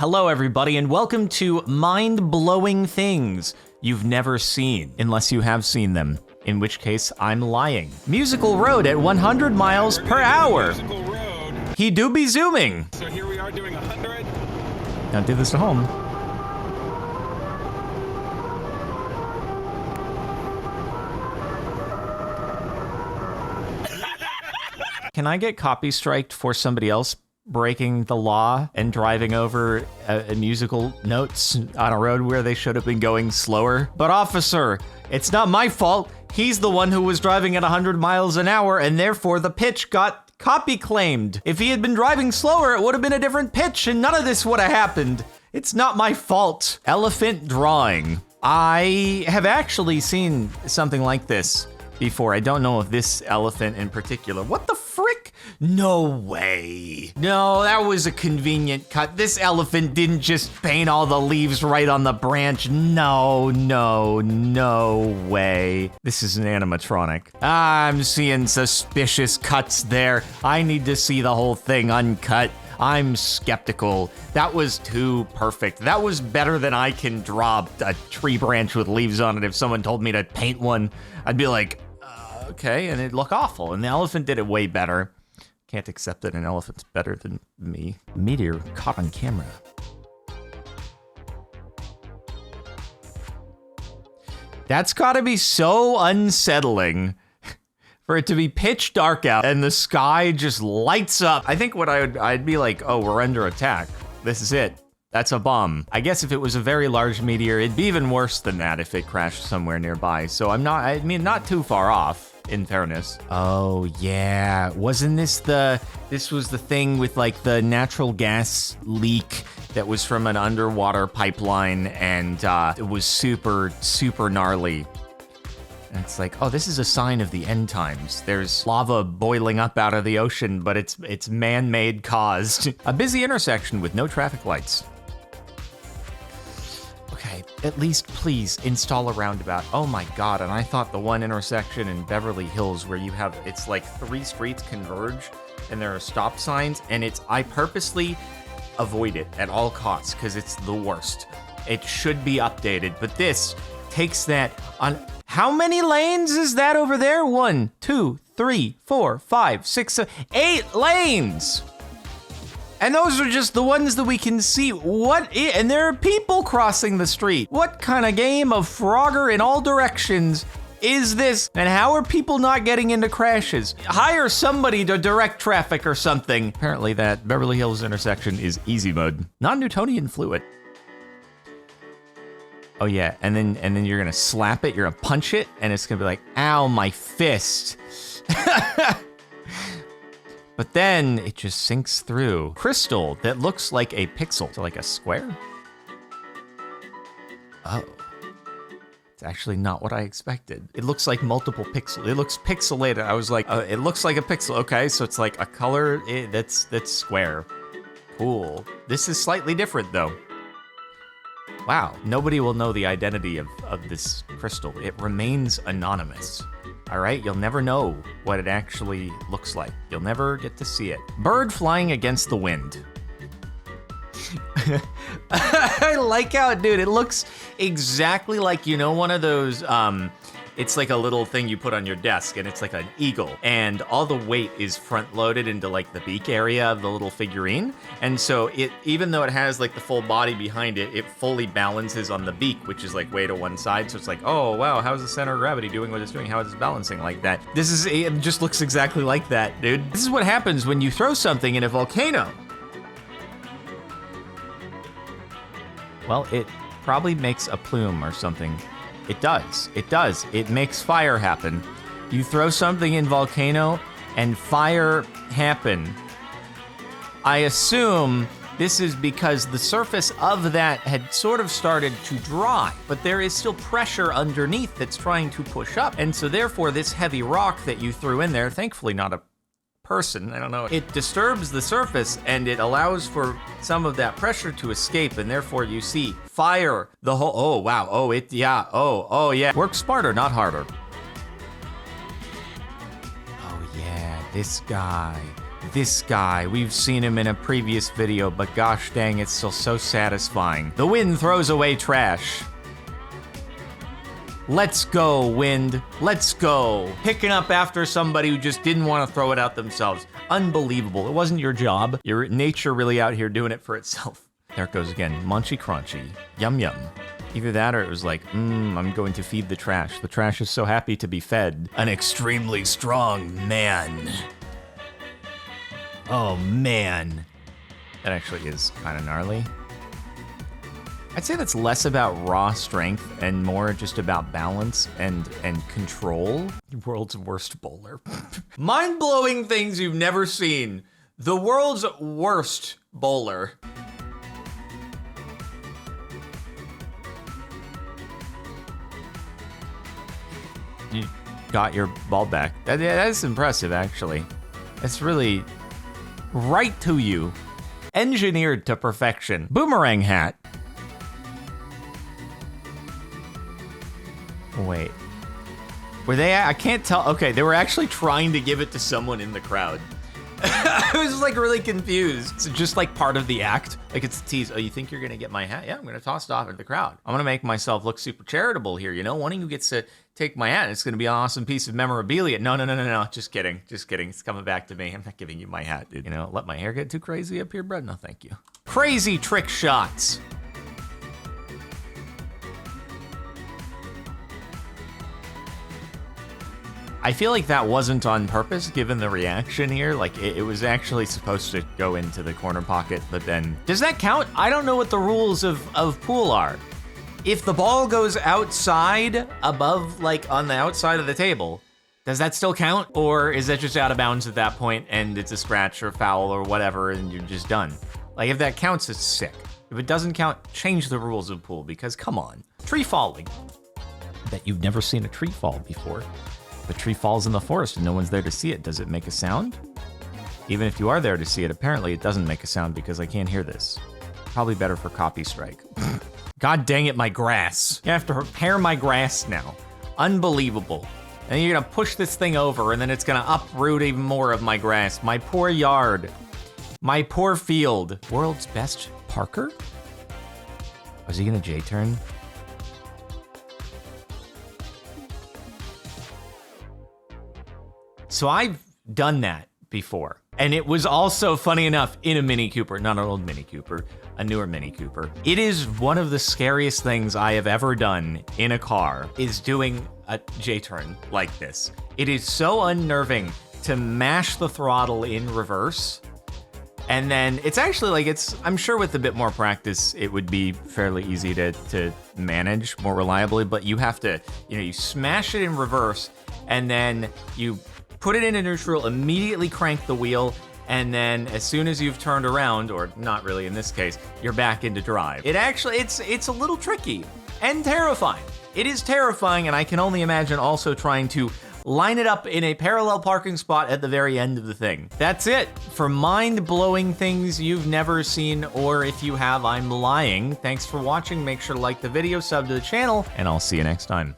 Hello everybody and welcome to Mind-Blowing Things You've Never Seen, unless you have seen them, in which case I'm lying. Musical road at 100 miles per hour. Musical road. He do be zooming. So here we are doing 100. Now do this at home. Can I get copy striked for somebody else breaking the law and driving over musical notes on a road where they should have been going slower? But officer, it's not my fault. He's the one who was driving at 100 miles an hour and therefore the pitch got copy claimed. If he had been driving slower, it would have been a different pitch and none of this would have happened. It's not my fault. Elephant drawing. I have actually seen something like this before. I don't know if this elephant in particular. What the frick? No way. No, that was a convenient cut. This elephant didn't just paint all the leaves right on the branch. No way. This is an animatronic. I'm seeing suspicious cuts there. I need to see the whole thing uncut. I'm skeptical. That was too perfect. That was better than I can draw a tree branch with leaves on it. If someone told me to paint one, I'd be like, okay, and it'd look awful. And the elephant did it way better. Can't accept that an elephant's better than me. Meteor caught on camera. That's gotta be so unsettling for it to be pitch dark out and the sky just lights up. I think I'd be like, oh, we're under attack. This is it. That's a bomb. I guess if it was a very large meteor, it'd be even worse than that if it crashed somewhere nearby. So not too far off, in fairness. Oh yeah, wasn't this was the thing with like the natural gas leak that was from an underwater pipeline and it was super, super gnarly. And it's like, oh, this is a sign of the end times. There's lava boiling up out of the ocean, but it's man-made caused. A busy intersection with no traffic lights. Okay, at least please install a roundabout. Oh my God, and I thought the one intersection in Beverly Hills where it's like 3 streets converge and there are stop signs and I purposely avoid it at all costs because it's the worst. It should be updated, but this takes that on. How many lanes is that over there? 1, 2, 3, 4, 5, 6, 7, 8 lanes. And those are just the ones that we can see. And there are people crossing the street. What kind of game of Frogger in all directions is this? And how are people not getting into crashes? Hire somebody to direct traffic or something. Apparently that Beverly Hills intersection is easy mode. Non-Newtonian fluid. Oh yeah, and then you're gonna slap it, you're gonna punch it, and it's gonna be like, ow, my fist. But then it just sinks through. Crystal that looks like a pixel, so like a square? Oh. It's actually not what I expected. It looks like multiple pixels. It looks pixelated. I was like, it looks like a pixel. Okay, so it's like a color that's square. Cool. This is slightly different though. Wow, nobody will know the identity of this crystal. It remains anonymous. All right, you'll never know what it actually looks like. You'll never get to see it. Bird flying against the wind. I like how, dude, it looks exactly like, one of those, it's like a little thing you put on your desk and it's like an eagle and all the weight is front loaded into like the beak area of the little figurine. And so even though it has like the full body behind it, it fully balances on the beak, which is like way to one side. So it's like, oh wow, how's the center of gravity doing what it's doing? How is it balancing like that? It just looks exactly like that, dude. This is what happens when you throw something in a volcano. Well, it probably makes a plume or something. It does. It makes fire happen. You throw something in volcano and fire happen. I assume this is because the surface of that had sort of started to dry, but there is still pressure underneath that's trying to push up. And so therefore this heavy rock that you threw in there, thankfully not a person, I don't know, it disturbs the surface and it allows for some of that pressure to escape, and therefore you see fire the whole, oh wow, oh yeah, work smarter, not harder. Oh yeah, this guy, This guy, we've seen him in a previous video, but gosh dang, it's still so satisfying. The wind throws away trash. Let's go, wind. Let's go. Picking up after somebody who just didn't want to throw it out themselves. Unbelievable. It wasn't your job. Your nature really out here doing it for itself. There it goes again. Munchy crunchy. Yum yum. Either that or it was like, I'm going to feed the trash. The trash is so happy to be fed. An extremely strong man. Oh man. That actually is kind of gnarly. I'd say that's less about raw strength and more just about balance and control. World's worst bowler. Mind-blowing things you've never seen. The world's worst bowler. You got your ball back. That's impressive, actually. It's really right to you. Engineered to perfection. Boomerang Hat. Wait. Were they? I can't tell. Okay, they were actually trying to give it to someone in the crowd. I was like really confused. It's just like part of the act. Like it's a tease. Oh, you think you're gonna get my hat? Yeah, I'm gonna toss it off at the crowd. I'm gonna make myself look super charitable here. You know, one of you gets to take my hat. It's gonna be an awesome piece of memorabilia. No. Just kidding. It's coming back to me. I'm not giving you my hat, dude. You know, let my hair get too crazy up here, bro? No, thank you. Crazy trick shots. I feel like that wasn't on purpose, given the reaction here. Like, it was actually supposed to go into the corner pocket, but then... Does that count? I don't know what the rules of pool are. If the ball goes outside, above, like, on the outside of the table, does that still count? Or is that just out of bounds at that point, and it's a scratch or foul or whatever, and you're just done? Like, if that counts, it's sick. If it doesn't count, change the rules of pool, because come on. Tree falling. I bet you've never seen a tree fall before. The tree falls in the forest and no one's there to see it. Does it make a sound? Even if you are there to see it, apparently it doesn't make a sound because I can't hear this. Probably better for copy strike. God dang it, my grass. You have to repair my grass now. Unbelievable. And you're gonna push this thing over and then it's gonna uproot even more of my grass. My poor yard. My poor field. World's best Parker? Was he gonna JTurn? So I've done that before. And it was also, funny enough, in a Mini Cooper, not an old Mini Cooper, a newer Mini Cooper. It is one of the scariest things I have ever done in a car, is doing a JTurn like this. It is so unnerving to mash the throttle in reverse. And then it's actually like, I'm sure with a bit more practice, it would be fairly easy to manage more reliably, but you have to, you smash it in reverse and then you put it into neutral, immediately crank the wheel, and then as soon as you've turned around, or not really in this case, you're back into drive. It actually, it's a little tricky and terrifying. It is terrifying, and I can only imagine also trying to line it up in a parallel parking spot at the very end of the thing. That's it for mind-blowing things you've never seen, or if you have, I'm lying. Thanks for watching. Make sure to like the video, sub to the channel, and I'll see you next time.